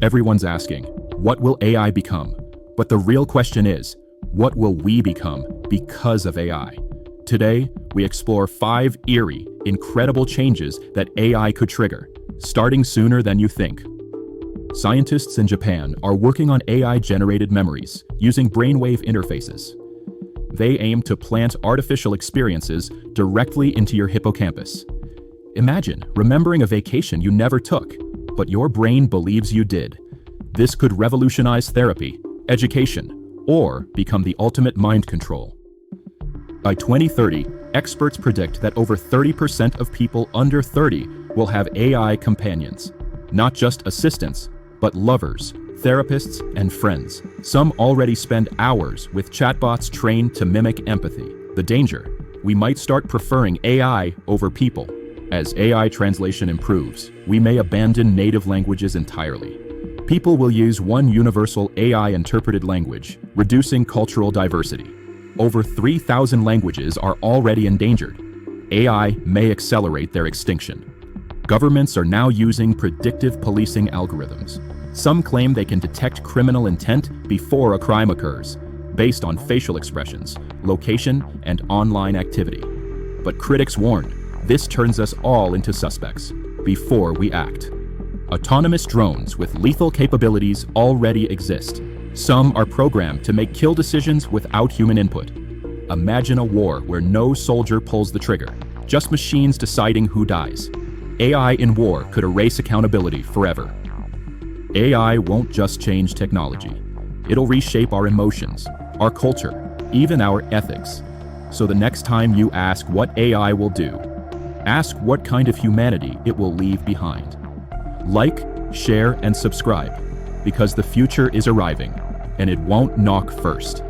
Everyone's asking, what will AI become? But the real question is, what will we become because of AI? Today, we explore 5 eerie, incredible changes that AI could trigger, starting sooner than you think. Scientists in Japan are working on AI-generated memories using brainwave interfaces. They aim to plant artificial experiences directly into your hippocampus. Imagine remembering a vacation you never took, but your brain believes you did. This could revolutionize therapy, education, or become the ultimate mind control. By 2030, experts predict that over 30% of people under 30 will have AI companions. Not just assistants, but lovers, therapists, and friends. Some already spend hours with chatbots trained to mimic empathy. The danger: we might start preferring AI over people. As AI translation improves, we may abandon native languages entirely. People will use one universal AI-interpreted language, reducing cultural diversity. Over 3,000 languages are already endangered. AI may accelerate their extinction. Governments are now using predictive policing algorithms. Some claim they can detect criminal intent before a crime occurs, based on facial expressions, location, and online activity. But critics warn, this turns us all into suspects before we act. Autonomous drones with lethal capabilities already exist. Some are programmed to make kill decisions without human input. Imagine a war where no soldier pulls the trigger, just machines deciding who dies. AI in war could erase accountability forever. AI won't just change technology. It'll reshape our emotions, our culture, even our ethics. So the next time you ask what AI will do, ask what kind of humanity it will leave behind. Like, share, and subscribe, because the future is arriving, and it won't knock first.